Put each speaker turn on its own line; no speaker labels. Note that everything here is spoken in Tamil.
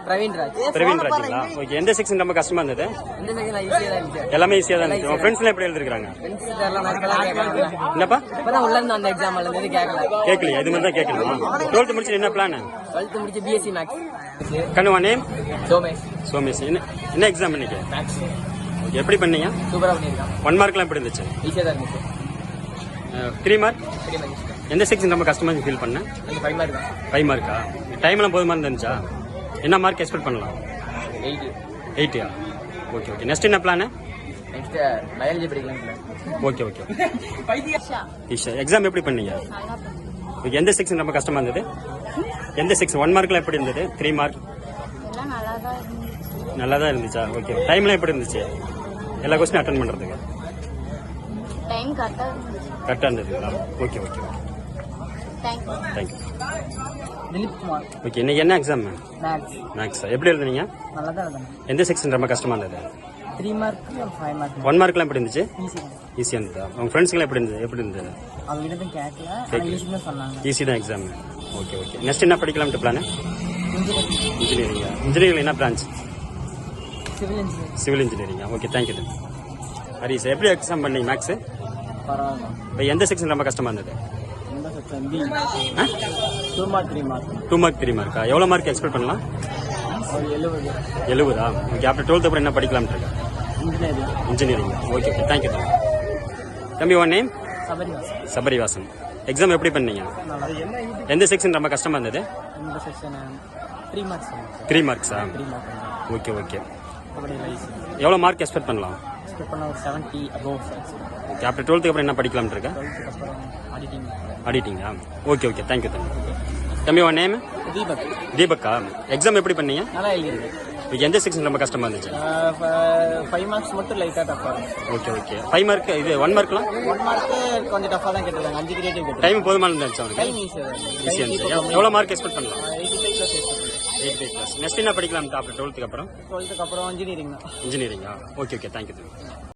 பிரவீன்
ராஜுங்களா? ஓகே. எந்த செக்ஷன் ரொம்ப கஷ்டமா இருந்தது?
இந்த செக்ஷன் ஈஸியா தான் இருந்துச்சு.
எல்லாமே ஈஸியா தான் இருந்துச்சு. உங்க ஃப்ரெண்ட்ஸ்லாம் எப்படி எழுதிருக்காங்க? என்னப்பா
இப்பதான் உள்ள இருந்து அந்த எக்ஸாம் எழுதுறது
கேட்கலையா? இது மாதிரி தான் கேட்கணுமா? 12th முடிச்சு என்ன பிளான்?
12th முடிச்சு பிஎஸ்சி மேக்ஸ்.
கண்ணுவா நேம்?
சோமேஷ்.
என்ன எக்ஸாம் இன்னைக்கு?
மேக்ஸ்.
ஓகே. எப்படி பண்ணீங்க?
சூப்பரா பண்ணிருக்கான்.
1 மார்க்லாம் எப்படி இருந்துச்சு?
ஈஸியா தான் இருந்துச்சு.
3 மார்க்? எந்த செக்ஷன் ரொம்ப கஷ்டமா ஃபீல் பண்ண?
5 மார்க்.
5 மார்க்கா? டைம்லாம் போதுமா இருந்துச்சா? என்ன மார்க் எக்ஸ்பெக்ட் பண்ணலாம்? 8. Okay okay. நெக்ஸ்ட் என்ன பிளான்?
நெக்ஸ்ட் பயாலஜி படிக்கலாம்.
Okay okay. ஈஷா எக்ஸாம் எப்படி பண்ணீங்க? எந்த செக்ஷன் ரொம்ப கஷ்டமா இருந்தது? எந்த செக்ஷன்? 1 மார்க்லாம் எப்படி இருந்தது? 3 மார்க் நல்லா தான் இருந்துச்சா? ஓகே. டைம்லாம் எப்படி இருந்துச்சு எல்லா கொஸ்டின் அட்டன் பண்றதுக்கு?
டைம்
கரெக்டாக இருந்ததுங்களா? Okay okay okay. Thank you.
Dilip Kumar.
Okay. இன்னைக்கு என்ன எக்ஸாம்?
மேக்ஸ்.
எப்படி எழுதுனீங்க?
நல்லா தான் இருந்தேன்.
எந்த செக்ஷன் ரொம்ப கஷ்டமா இருந்தது?
3 மார்க் 5 மார்க்.
1 மார்க்லாம் எப்படி இருந்துச்சு?
ஈஸி.
ஈஸியாக இருந்ததா? உங்க ஃப்ரெண்ட்ஸ்க்குலாம் எப்படி இருந்தது?
அவங்க கிட்ட தான் கேட்கல. ஆனா ஈஸி தான் சொன்னாங்க.
ஈஸி தான் எக்ஸாம். Okay okay. நெக்ஸ்ட் என்ன படிக்கலாம்ட்டு பிளான்? இன்ஜினியரிங்கா? இன்ஜினியரிங் என்ன branch? Civil இன்ஜினியரிங்கா? Okay. Thank you. Hari sir, எப்படி எக்ஸாம் பண்ணீங்க மேக்ஸ்?
பரவாயில்ல.
இப்போ எந்த செக்ஷன் ரொம்ப கஷ்டமா இருந்தது?
இந்த section B. 2 mark 3 mark.
2 mark 3 மார்க்கா? எவ்வளோ மார்க் எக்ஸ்பெக்ட் பண்ணலாம்?
ஒரு 70.
70ஆ? ஓகே. அப்புறம் 12th அப்புறம் என்ன படிக்கலாம்னு இருக்கா?
இன்ஜினியரிங்.
Okay okay. தேங்க்யூ. தம்பி உன் நேம்? சபரிவாசன். எக்ஸாம் எப்படி பண்ணீங்க? எந்த செக்ஷன் ரொம்ப கஷ்டமா இருந்தது?
இந்த செக்ஷன் 3 மார்க்ஸ்.
3 மார்க்ஸா?
3 மார்க்.
Okay okay. எவ்வளோ மார்க் எக்ஸ்பெக்ட் பண்ணலாம்?
எக்ஸ்பெக்ட் பண்ண ஒரு 70 above.
ஓகே. அப்புறம் 12th அப்புறம் என்ன படிக்கலாம்னு இருக்கா?
12th அப்புறம்
ஆடிட்டிங்கா? Okay okay. தேங்க்யூ தம்பி உன் நேம்? தீபக்கா. எக்ஸாம் எப்படி பண்ணீங்க?
நல்லா எழுதிருக்கு.
எந்த செக்ஷன் ரொம்ப கஷ்டமா இருந்துச்சு?
5 மார்க்ஸ் மட்டும் லைட்டா டஃபா இருந்துச்சு.
Okay okay. 5 மார்க் இது 1 மார்க்லாம்?
1 மார்க் கொஞ்சம் டஃபா தான் கேட்டிருக்காங்க. 5 கிரியேட்டிவ் கேட்டிருக்காங்க.
டைம் போதுமான இருந்துச்சு அவனுக்கு?
டைம் ஈஸியா
இருந்துச்சு. எவ்வளோ மார்க் எக்ஸ்பெக்ட் பண்ணலாம்?
85+.
நெக்ஸ்ட் என்ன படிக்கலாம் அப்புறம் 12th அப்புறம்?
12th அப்புறம் இன்ஜினியரிங் தான்.
இன்ஜினியரிங்கா? Okay okay. தேங்க்யூ.